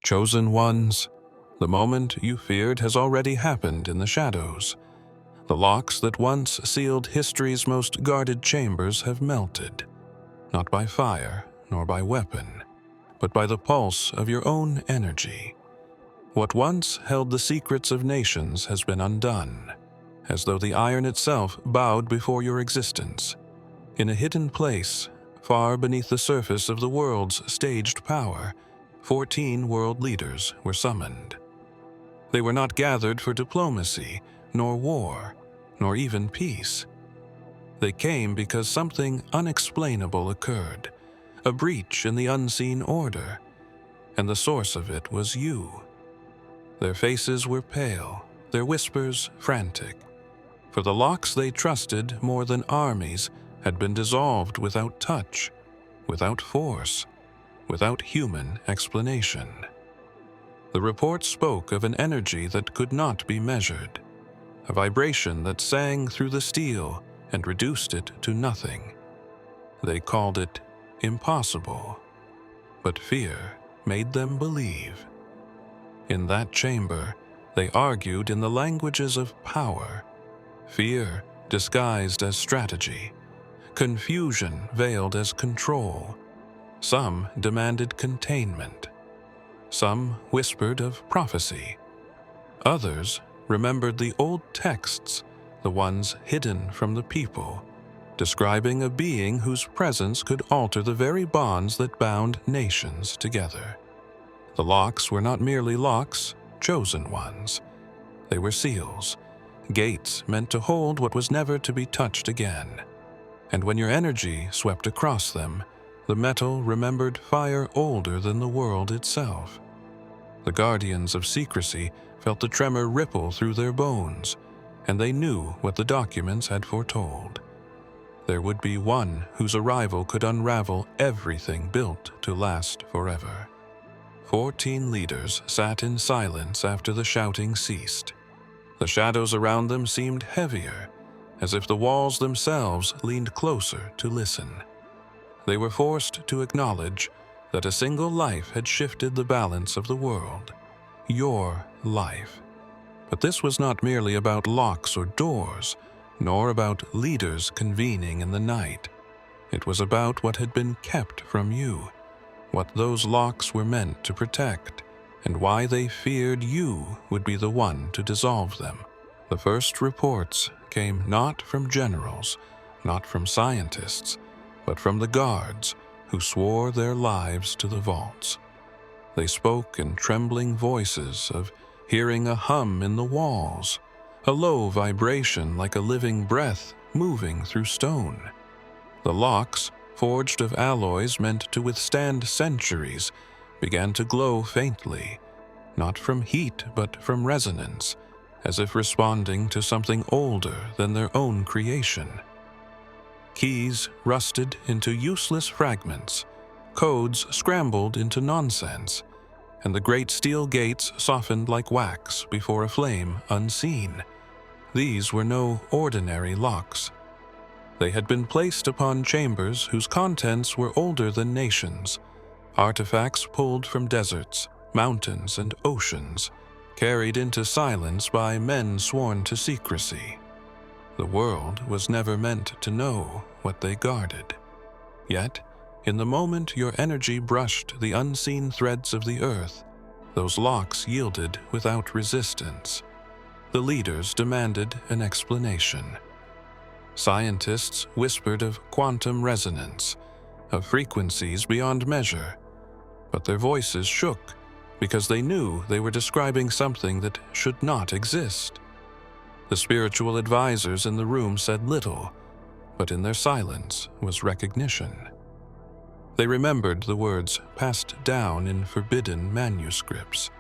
Chosen ones, the moment you feared has already happened in the shadows. The locks that once sealed history's most guarded chambers have melted, not by fire nor by weapon, but by the pulse of your own energy. What once held the secrets of nations has been undone, as though the iron itself bowed before your existence. In a hidden place, far beneath the surface of the world's staged power, 14 world leaders were summoned. They were not gathered for diplomacy, nor war, nor even peace. They came because something unexplainable occurred, a breach in the unseen order, and the source of it was you. Their faces were pale, their whispers frantic, for the locks they trusted more than armies had been dissolved without touch, without force, without human explanation. The report spoke of an energy that could not be measured, a vibration that sang through the steel and reduced it to nothing. They called it impossible, but fear made them believe. In that chamber, they argued in the languages of power, fear disguised as strategy, confusion veiled as control. Some demanded containment. Some whispered of prophecy. Others remembered the old texts, the ones hidden from the people, describing a being whose presence could alter the very bonds that bound nations together. The locks were not merely locks, chosen ones. They were seals, gates meant to hold what was never to be touched again. And when your energy swept across them, the metal remembered fire older than the world itself. The guardians of secrecy felt the tremor ripple through their bones, and they knew what the documents had foretold. There would be one whose arrival could unravel everything built to last forever. 14 leaders sat in silence after the shouting ceased. The shadows around them seemed heavier, as if the walls themselves leaned closer to listen. They were forced to acknowledge that a single life had shifted the balance of the world. Your life. But this was not merely about locks or doors, nor about leaders convening in the night. It was about what had been kept from you, what those locks were meant to protect, and why they feared you would be the one to dissolve them. The first reports came not from generals, not from scientists, but from the guards who swore their lives to the vaults. They spoke in trembling voices of hearing a hum in the walls, a low vibration like a living breath moving through stone. The locks, forged of alloys meant to withstand centuries, began to glow faintly, not from heat but from resonance, as if responding to something older than their own creation. Keys rusted into useless fragments, codes scrambled into nonsense, and the great steel gates softened like wax before a flame unseen. These were no ordinary locks. They had been placed upon chambers whose contents were older than nations, artifacts pulled from deserts, mountains, and oceans, carried into silence by men sworn to secrecy. The world was never meant to know what they guarded. Yet, in the moment your energy brushed the unseen threads of the earth, those locks yielded without resistance. The leaders demanded an explanation. Scientists whispered of quantum resonance, of frequencies beyond measure, but their voices shook because they knew they were describing something that should not exist. The spiritual advisors in the room said little, but in their silence was recognition. They remembered the words passed down in forbidden manuscripts,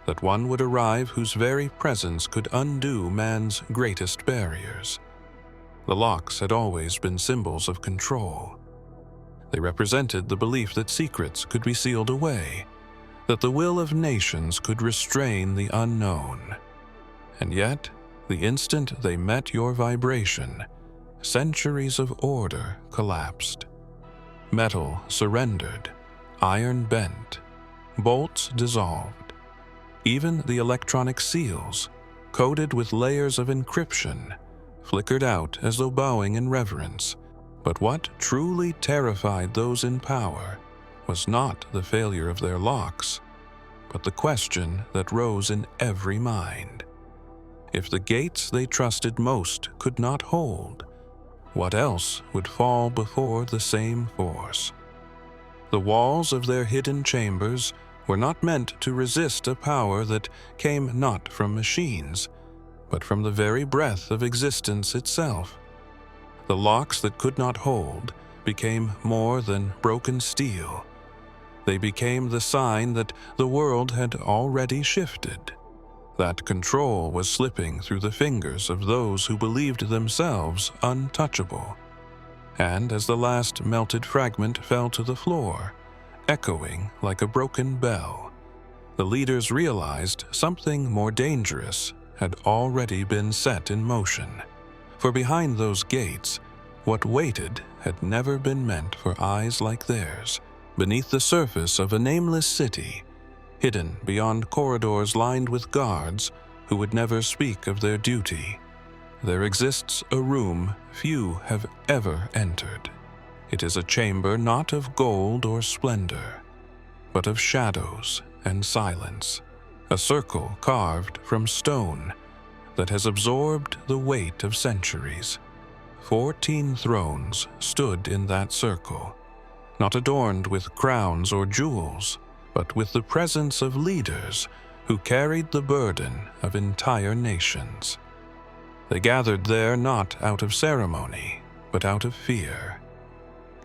that one would arrive whose very presence could undo man's greatest barriers. The locks had always been symbols of control. They represented the belief that secrets could be sealed away, that the will of nations could restrain the unknown. And yet, the instant they met your vibration, centuries of order collapsed. Metal surrendered, iron bent, bolts dissolved. Even the electronic seals, coated with layers of encryption, flickered out as though bowing in reverence. But what truly terrified those in power was not the failure of their locks, but the question that rose in every mind. If the gates they trusted most could not hold, what else would fall before the same force? The walls of their hidden chambers were not meant to resist a power that came not from machines, but from the very breath of existence itself. The locks that could not hold became more than broken steel. They became the sign that the world had already shifted, that control was slipping through the fingers of those who believed themselves untouchable. And as the last melted fragment fell to the floor, echoing like a broken bell, the leaders realized something more dangerous had already been set in motion. For behind those gates, what waited had never been meant for eyes like theirs. Beneath the surface of a nameless city, hidden beyond corridors lined with guards who would never speak of their duty, there exists a room few have ever entered. It is a chamber not of gold or splendor, but of shadows and silence, a circle carved from stone that has absorbed the weight of centuries. 14 thrones stood in that circle, not adorned with crowns or jewels, but with the presence of leaders who carried the burden of entire nations. They gathered there not out of ceremony, but out of fear.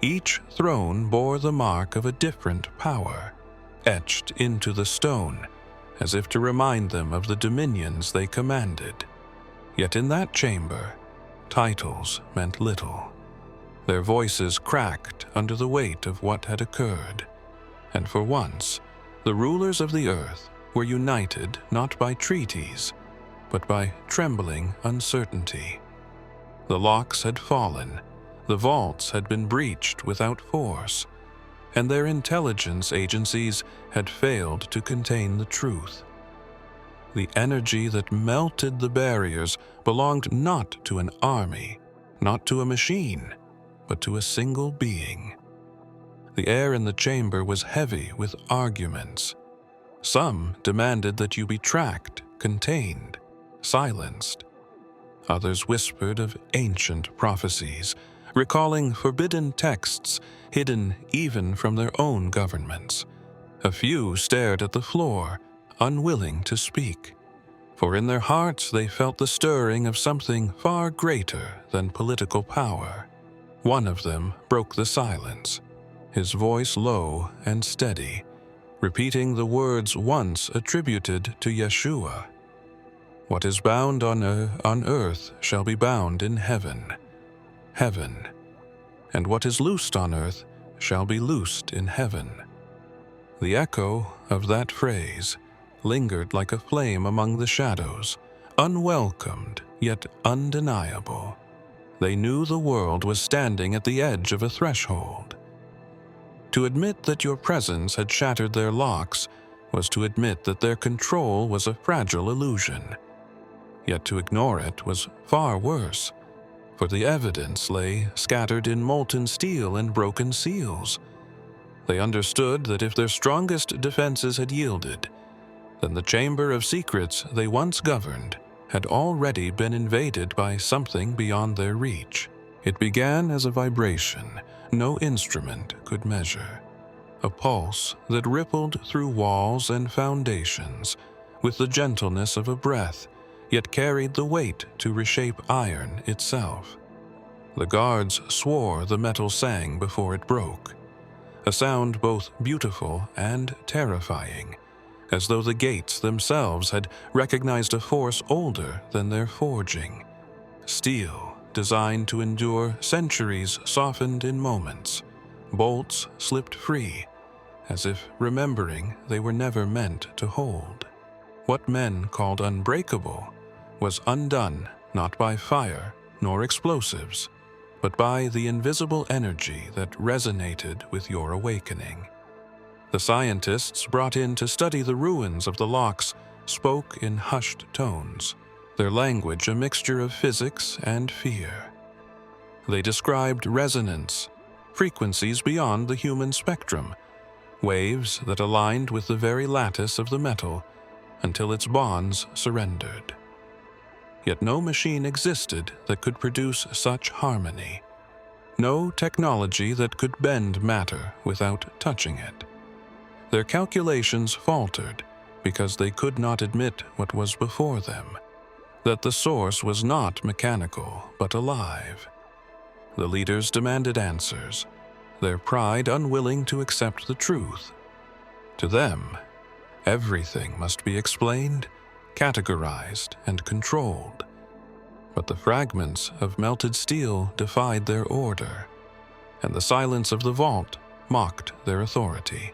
Each throne bore the mark of a different power, etched into the stone, as if to remind them of the dominions they commanded. Yet in that chamber, titles meant little. Their voices cracked under the weight of what had occurred, and for once, the rulers of the earth were united not by treaties, but by trembling uncertainty. The locks had fallen, the vaults had been breached without force, and their intelligence agencies had failed to contain the truth. The energy that melted the barriers belonged not to an army, not to a machine, but to a single being. The air in the chamber was heavy with arguments. Some demanded that you be tracked, contained, silenced. Others whispered of ancient prophecies, recalling forbidden texts hidden even from their own governments. A few stared at the floor, unwilling to speak, for in their hearts they felt the stirring of something far greater than political power. One of them broke the silence, his voice low and steady, repeating the words once attributed to Yeshua. "What is bound on earth shall be bound in heaven, heaven, and what is loosed on earth shall be loosed in heaven." The echo of that phrase lingered like a flame among the shadows, unwelcomed yet undeniable. They knew the world was standing at the edge of a threshold. To admit that your presence had shattered their locks was to admit that their control was a fragile illusion. Yet to ignore it was far worse, for the evidence lay scattered in molten steel and broken seals. They understood that if their strongest defenses had yielded, then the chamber of secrets they once governed had already been invaded by something beyond their reach. It began as a vibration no instrument could measure, a pulse that rippled through walls and foundations with the gentleness of a breath, yet carried the weight to reshape iron itself. The guards swore the metal sang before it broke, a sound both beautiful and terrifying, as though the gates themselves had recognized a force older than their forging. Steel, designed to endure centuries, softened in moments. Bolts slipped free, as if remembering they were never meant to hold. What men called unbreakable was undone not by fire nor explosives, but by the invisible energy that resonated with your awakening. The scientists brought in to study the ruins of the locks spoke in hushed tones, their language a mixture of physics and fear. They described resonance, frequencies beyond the human spectrum, waves that aligned with the very lattice of the metal until its bonds surrendered. Yet no machine existed that could produce such harmony, no technology that could bend matter without touching it. Their calculations faltered because they could not admit what was before them, that the source was not mechanical but alive. The leaders demanded answers, their pride unwilling to accept the truth. To them, everything must be explained, categorized, and controlled. But the fragments of melted steel defied their order, and the silence of the vault mocked their authority.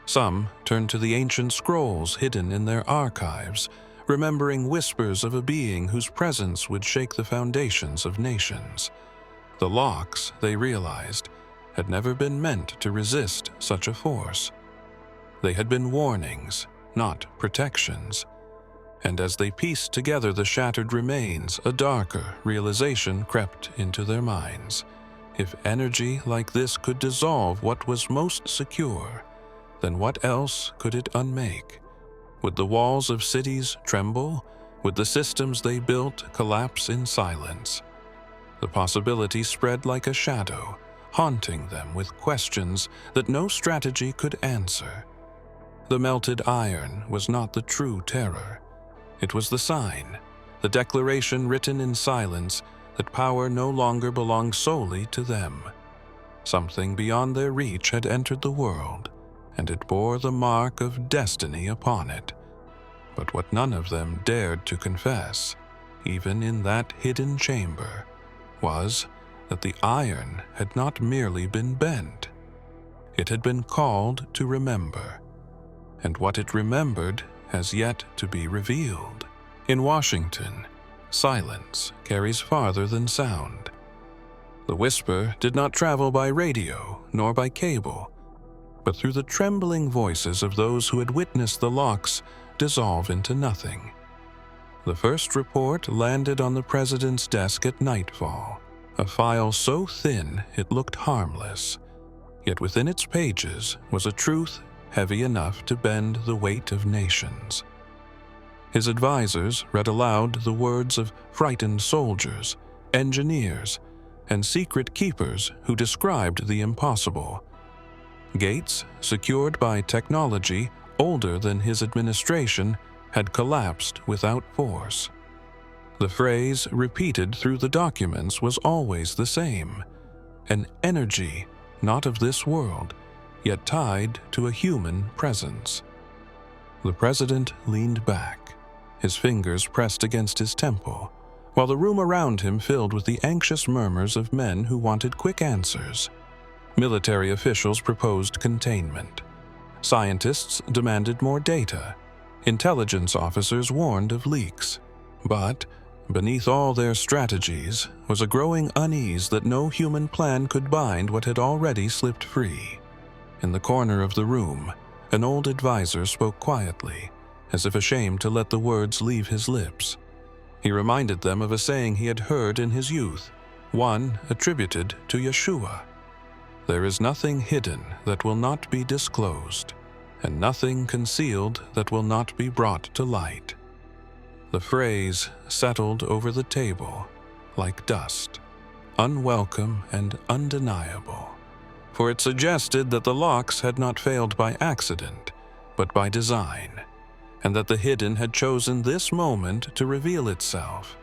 Some turned to the ancient scrolls hidden in their archives, remembering whispers of a being whose presence would shake the foundations of nations. The locks, they realized, had never been meant to resist such a force. They had been warnings, not protections. And as they pieced together the shattered remains, a darker realization crept into their minds. If energy like this could dissolve what was most secure, then what else could it unmake? Would the walls of cities tremble? Would the systems they built collapse in silence? The possibility spread like a shadow, haunting them with questions that no strategy could answer. The melted iron was not the true terror. It was the sign, the declaration written in silence that power no longer belonged solely to them. Something beyond their reach had entered the world, and it bore the mark of destiny upon it. But what none of them dared to confess, even in that hidden chamber, was that the iron had not merely been bent. It had been called to remember, and what it remembered has yet to be revealed. In Washington, silence carries farther than sound. The whisper did not travel by radio nor by cable, but through the trembling voices of those who had witnessed the locks dissolve into nothing. The first report landed on the president's desk at nightfall, a file so thin it looked harmless, yet within its pages was a truth heavy enough to bend the weight of nations. His advisors read aloud the words of frightened soldiers, engineers, and secret keepers who described the impossible. Gates, secured by technology older than his administration, had collapsed without force. The phrase repeated through the documents was always the same: an energy not of this world, yet tied to a human presence. The president leaned back, his fingers pressed against his temple, while the room around him filled with the anxious murmurs of men who wanted quick answers. Military officials proposed containment. Scientists demanded more data. Intelligence officers warned of leaks. But beneath all their strategies was a growing unease that no human plan could bind what had already slipped free. In the corner of the room, an old advisor spoke quietly, as if ashamed to let the words leave his lips. He reminded them of a saying he had heard in his youth, one attributed to Yeshua: "There is nothing hidden that will not be disclosed, and nothing concealed that will not be brought to light." The phrase settled over the table like dust, unwelcome and undeniable, for it suggested that the locks had not failed by accident, but by design, and that the hidden had chosen this moment to reveal itself.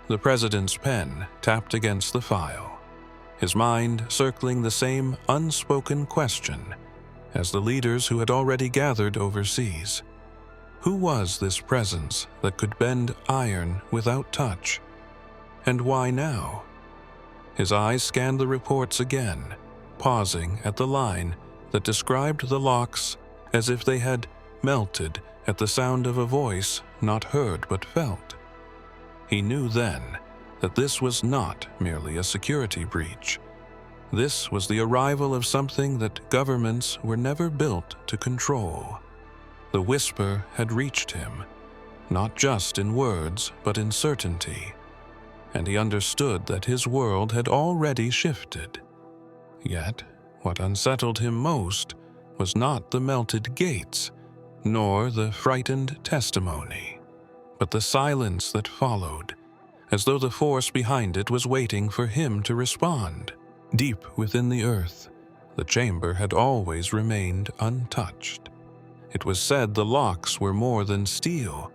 The president's pen tapped against the file, his mind circling the same unspoken question as the leaders who had already gathered overseas. Who was this presence that could bend iron without touch? And why now? His eyes scanned the reports again, pausing at the line that described the locks as if they had melted at the sound of a voice not heard but felt. He knew then that this was not merely a security breach. This was the arrival of something that governments were never built to control. The whisper had reached him, not just in words, but in certainty, and he understood that his world had already shifted. Yet, what unsettled him most was not the melted gates, nor the frightened testimony, but the silence that followed, as though the force behind it was waiting for him to respond. Deep within the earth, the chamber had always remained untouched. It was said the locks were more than steel,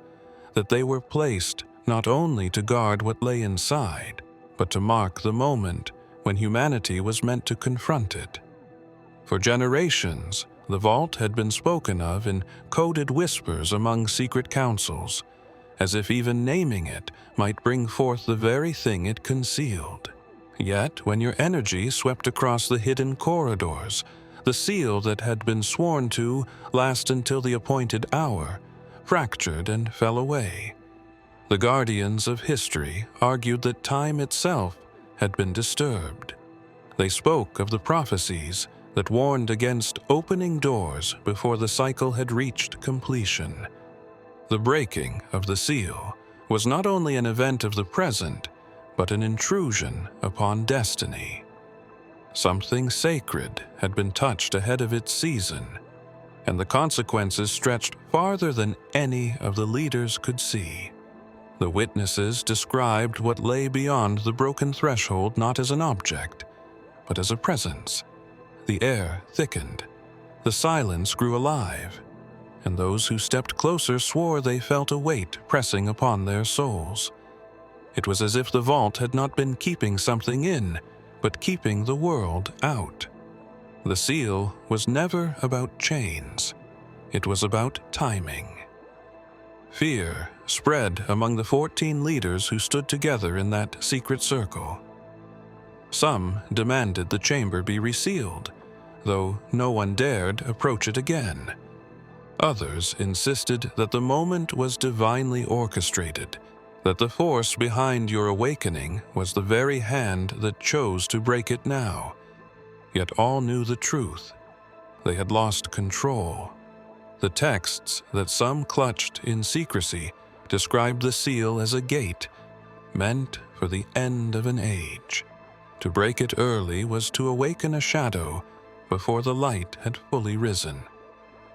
that they were placed not only to guard what lay inside, but to mark the moment when humanity was meant to confront it. For generations, the vault had been spoken of in coded whispers among secret councils, as if even naming it might bring forth the very thing it concealed. Yet, when your energy swept across the hidden corridors, the seal that had been sworn to last until the appointed hour fractured and fell away. The guardians of history argued that time itself had been disturbed. They spoke of the prophecies that warned against opening doors before the cycle had reached completion. The breaking of the seal was not only an event of the present, but an intrusion upon destiny. Something sacred had been touched ahead of its season, and the consequences stretched farther than any of the leaders could see. The witnesses described what lay beyond the broken threshold not as an object, but as a presence. The air thickened, the silence grew alive, and those who stepped closer swore they felt a weight pressing upon their souls. It was as if the vault had not been keeping something in, but keeping the world out. The seal was never about chains. It was about timing. Fear spread among the 14 leaders who stood together in that secret circle. Some demanded the chamber be resealed, though no one dared approach it again. Others insisted that the moment was divinely orchestrated, that the force behind your awakening was the very hand that chose to break it now. Yet all knew the truth. They had lost control. The texts that some clutched in secrecy described the seal as a gate, meant for the end of an age. To break it early was to awaken a shadow before the light had fully risen.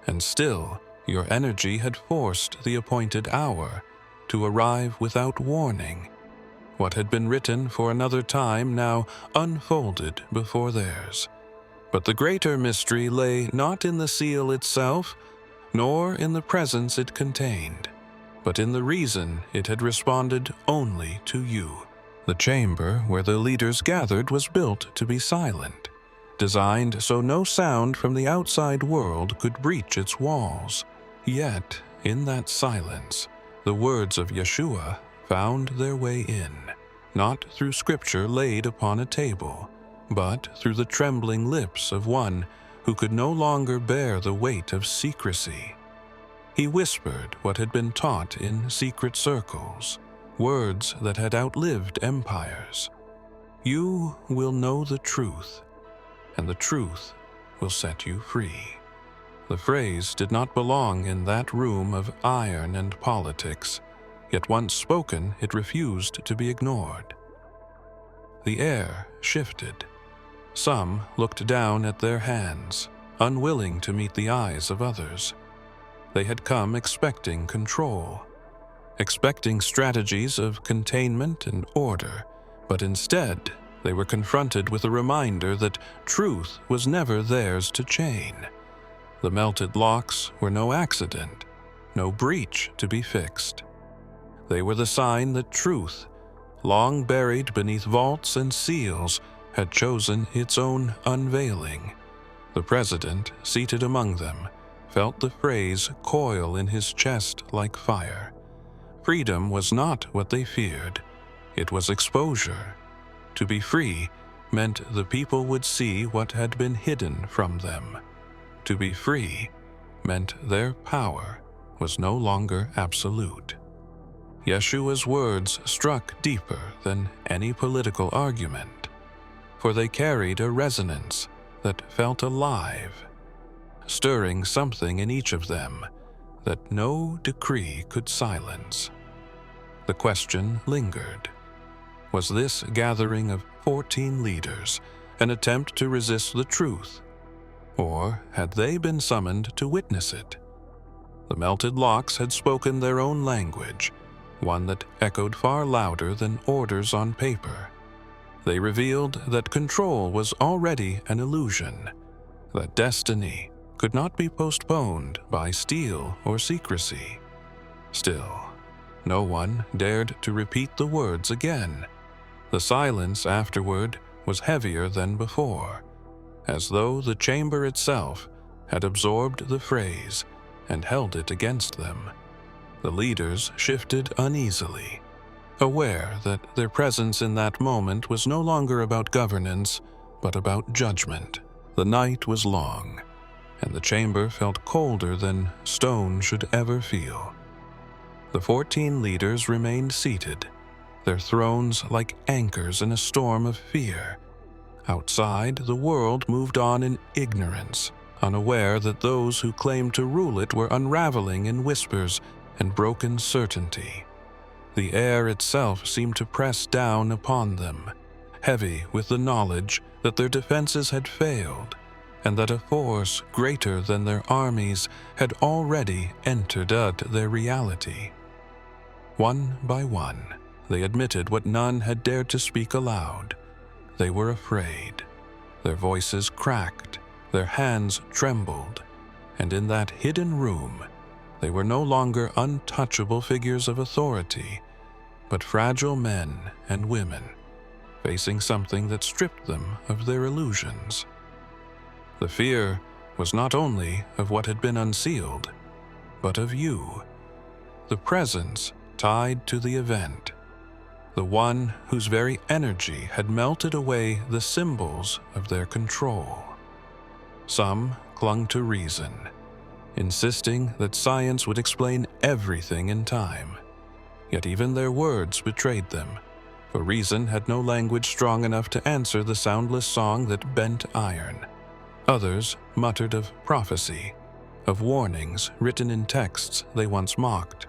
And still, your energy had forced the appointed hour to arrive without warning. What had been written for another time now unfolded before theirs. But the greater mystery lay not in the seal itself, nor in the presence it contained, but in the reason it had responded only to you. The chamber where the leaders gathered was built to be silent, designed so no sound from the outside world could breach its walls. Yet, in that silence, the words of Yeshua found their way in, not through scripture laid upon a table, but through the trembling lips of one who could no longer bear the weight of secrecy. He whispered what had been taught in secret circles, words that had outlived empires. You will know the truth, and the truth will set you free. The phrase did not belong in that room of iron and politics, yet once spoken, it refused to be ignored. The air shifted. Some looked down at their hands, unwilling to meet the eyes of others. They had come expecting control, expecting strategies of containment and order, but instead they were confronted with a reminder that truth was never theirs to chain. The melted locks were no accident, no breach to be fixed. They were the sign that truth, long buried beneath vaults and seals, had chosen its own unveiling. The president, seated among them, felt the phrase coil in his chest like fire. Freedom was not what they feared. It was exposure. To be free meant the people would see what had been hidden from them. To be free meant their power was no longer absolute. Yeshua's words struck deeper than any political argument. for they carried a resonance that felt alive, stirring something in each of them that no decree could silence. The question lingered. Was this gathering of 14 leaders an attempt to resist the truth, or had they been summoned to witness it? The melted locks had spoken their own language, one that echoed far louder than orders on paper. They revealed that control was already an illusion, that destiny could not be postponed by steel or secrecy. Still, no one dared to repeat the words again. The silence afterward was heavier than before, as though the chamber itself had absorbed the phrase and held it against them. The leaders shifted uneasily, aware that their presence in that moment was no longer about governance, but about judgment. The night was long, and the chamber felt colder than stone should ever feel. The 14 leaders remained seated, their thrones like anchors in a storm of fear. Outside, the world moved on in ignorance, unaware that those who claimed to rule it were unraveling in whispers and broken certainty. The air itself seemed to press down upon them, heavy with the knowledge that their defenses had failed, and that a force greater than their armies had already entered their reality. One by one, they admitted what none had dared to speak aloud. They were afraid. Their voices cracked, their hands trembled, and in that hidden room, they were no longer untouchable figures of authority, but fragile men and women, facing something that stripped them of their illusions. The fear was not only of what had been unsealed, but of you, the presence tied to the event, the one whose very energy had melted away the symbols of their control. Some clung to reason, insisting that science would explain everything in time. Yet even their words betrayed them, for reason had no language strong enough to answer the soundless song that bent iron. Others muttered of prophecy, of warnings written in texts they once mocked.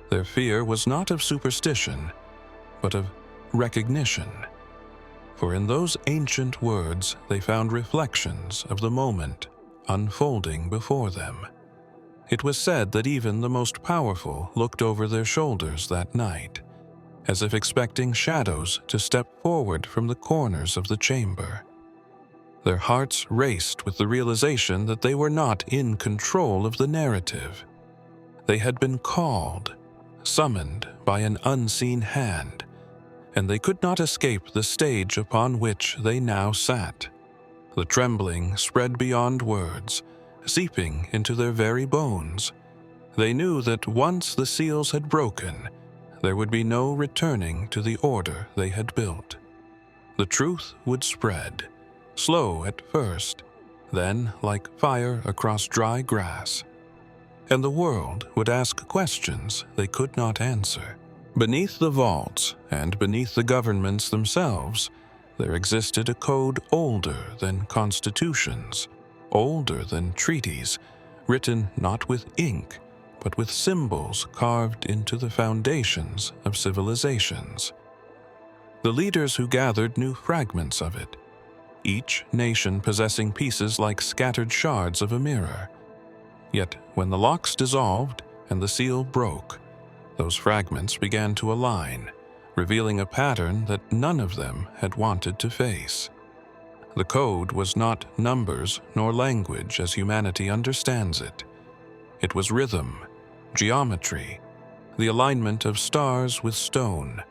Their fear was not of superstition, but of recognition. For in those ancient words they found reflections of the moment unfolding before them. It was said that even the most powerful looked over their shoulders that night, as if expecting shadows to step forward from the corners of the chamber. Their hearts raced with the realization that they were not in control of the narrative. They had been called, summoned by an unseen hand, and they could not escape the stage upon which they now sat. The trembling spread beyond words, seeping into their very bones. They knew that once the seals had broken, there would be no returning to the order they had built. The truth would spread, slow at first, then like fire across dry grass. And the world would ask questions they could not answer. Beneath the vaults and beneath the governments themselves, there existed a code older than constitutions, older than treaties, written not with ink, but with symbols carved into the foundations of civilizations. The leaders who gathered knew fragments of it, each nation possessing pieces like scattered shards of a mirror. Yet when the locks dissolved and the seal broke, those fragments began to align, revealing a pattern that none of them had wanted to face. The code was not numbers nor language as humanity understands it. It was rhythm, geometry, the alignment of stars with stone,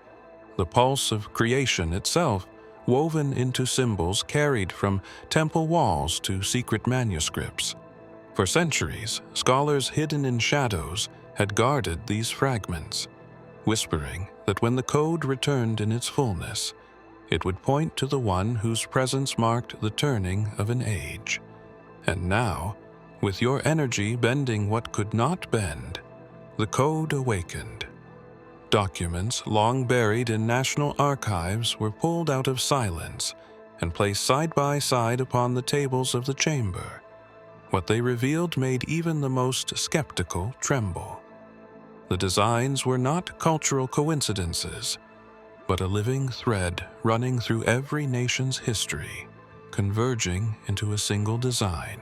the pulse of creation itself woven into symbols carried from temple walls to secret manuscripts. For centuries, scholars hidden in shadows had guarded these fragments, whispering that when the code returned in its fullness, it would point to the one whose presence marked the turning of an age. And now, with your energy bending what could not bend, the code awakened. Documents long buried in national archives were pulled out of silence, and placed side by side upon the tables of the chamber. What they revealed made even the most skeptical tremble. The designs were not cultural coincidences, but a living thread running through every nation's history, converging into a single design.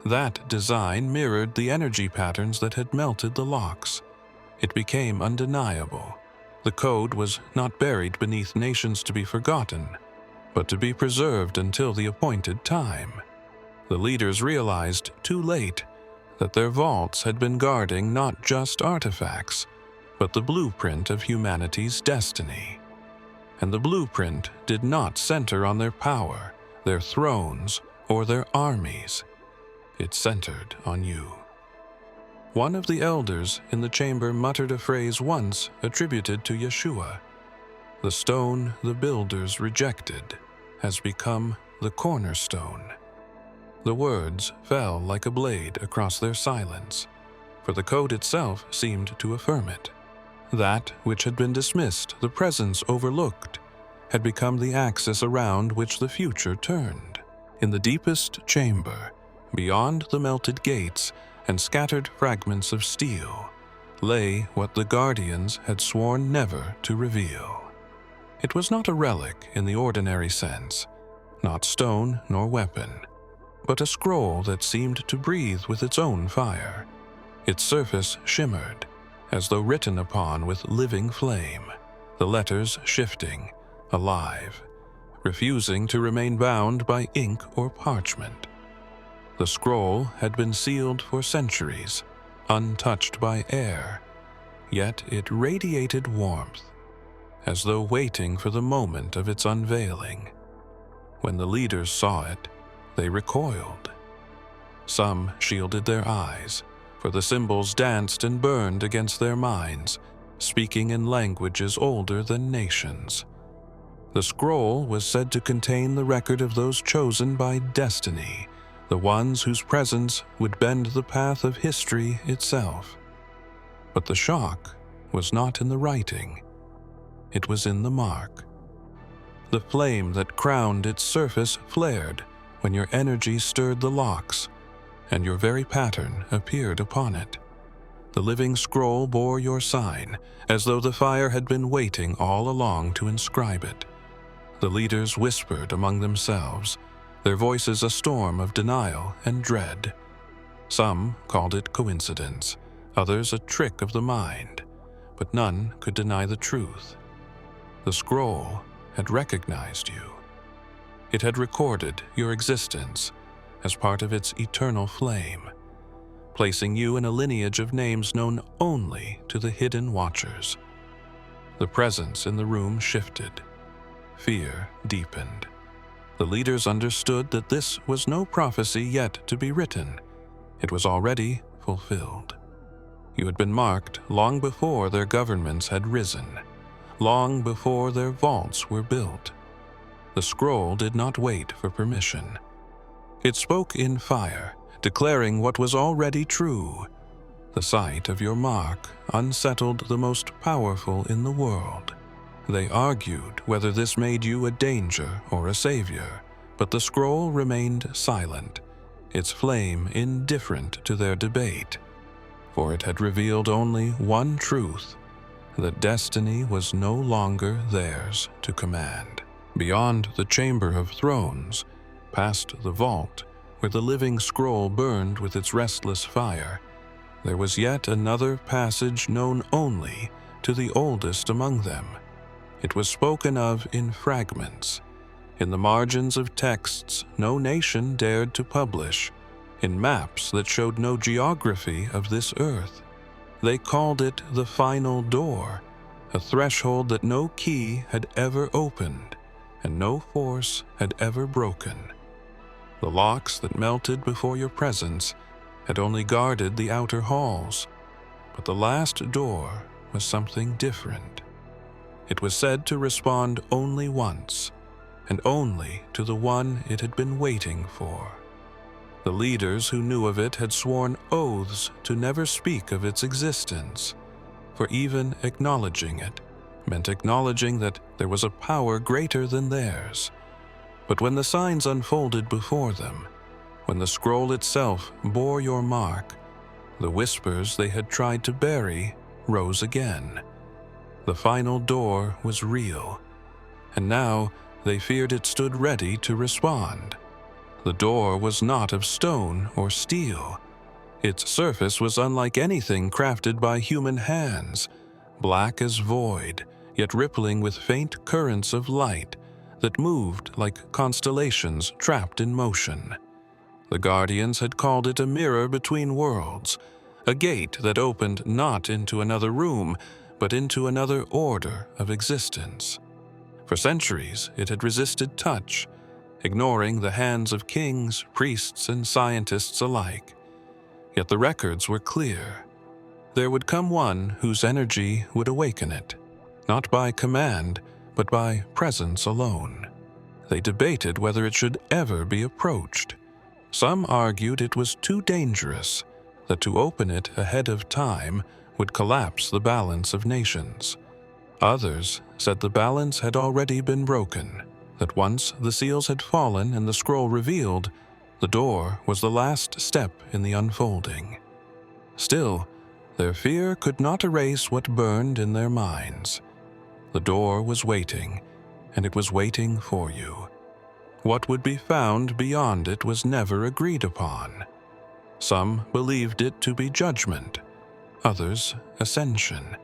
That design mirrored the energy patterns that had melted the locks. It became undeniable. The code was not buried beneath nations to be forgotten, but to be preserved until the appointed time. The leaders realized too late that their vaults had been guarding not just artifacts, but the blueprint of humanity's destiny. And the blueprint did not center on their power, their thrones, or their armies. It centered on you. One of the elders in the chamber muttered a phrase once attributed to Yeshua. The stone the builders rejected has become the cornerstone. The words fell like a blade across their silence, for the code itself seemed to affirm it. That which had been dismissed, the presence overlooked, had become the axis around which the future turned. In the deepest chamber, beyond the melted gates and scattered fragments of steel, lay what the Guardians had sworn never to reveal. It was not a relic in the ordinary sense, not stone nor weapon, but a scroll that seemed to breathe with its own fire. Its surface shimmered, as though written upon with living flame, the letters shifting, alive, refusing to remain bound by ink or parchment. The scroll had been sealed for centuries, untouched by air, yet it radiated warmth, as though waiting for the moment of its unveiling. When the leaders saw it, they recoiled. Some shielded their eyes, for the symbols danced and burned against their minds, speaking in languages older than nations. The scroll was said to contain the record of those chosen by destiny, the ones whose presence would bend the path of history itself. But the shock was not in the writing. It was in the mark. The flame that crowned its surface flared when your energy stirred the locks, and your very pattern appeared upon it. The living scroll bore your sign, as though the fire had been waiting all along to inscribe it. The leaders whispered among themselves, their voices a storm of denial and dread. Some called it coincidence, others a trick of the mind, but none could deny the truth. The scroll had recognized you. It had recorded your existence as part of its eternal flame, placing you in a lineage of names known only to the hidden watchers. The presence in the room shifted. Fear deepened. The leaders understood that this was no prophecy yet to be written. It was already fulfilled. You had been marked long before their governments had risen, long before their vaults were built. The scroll did not wait for permission. It spoke in fire, declaring what was already true. The sight of your mark unsettled the most powerful in the world. They argued whether this made you a danger or a savior, but the scroll remained silent, its flame indifferent to their debate, for it had revealed only one truth, that destiny was no longer theirs to command. Beyond the Chamber of Thrones, past the vault, where the living scroll burned with its restless fire, there was yet another passage known only to the oldest among them. It was spoken of in fragments, in the margins of texts no nation dared to publish, in maps that showed no geography of this earth. They called it the final door, a threshold that no key had ever opened, and no force had ever broken. The locks that melted before your presence had only guarded the outer halls, but the last door was something different. It was said to respond only once, and only to the one it had been waiting for. The leaders who knew of it had sworn oaths to never speak of its existence, for even acknowledging it meant acknowledging that there was a power greater than theirs. But when the signs unfolded before them, when the scroll itself bore your mark, the whispers they had tried to bury rose again. The final door was real, and now they feared it stood ready to respond. The door was not of stone or steel. Its surface was unlike anything crafted by human hands, black as void, yet rippling with faint currents of light that moved like constellations trapped in motion. The Guardians had called it a mirror between worlds, a gate that opened not into another room, but into another order of existence. For centuries, it had resisted touch, ignoring the hands of kings, priests, and scientists alike. Yet the records were clear. There would come one whose energy would awaken it, not by command, but by presence alone. They debated whether it should ever be approached. Some argued it was too dangerous, that to open it ahead of time would collapse the balance of nations. Others said the balance had already been broken, that once the seals had fallen and the scroll revealed, the door was the last step in the unfolding. Still, their fear could not erase what burned in their minds. The door was waiting, and it was waiting for you. What would be found beyond it was never agreed upon. Some believed it to be judgment, others ascension,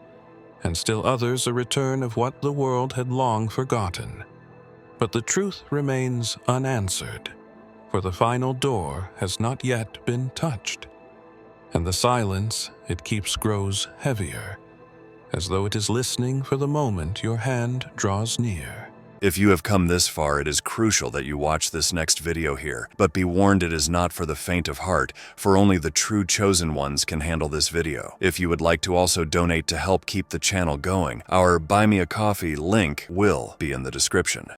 and still others a return of what the world had long forgotten. But the truth remains unanswered, for the final door has not yet been touched, and the silence it keeps grows heavier, as though it is listening for the moment your hand draws near. If you have come this far, it is crucial that you watch this next video here. But be warned, it is not for the faint of heart, for only the true chosen ones can handle this video. If you would like to also donate to help keep the channel going, our Buy Me a Coffee link will be in the description.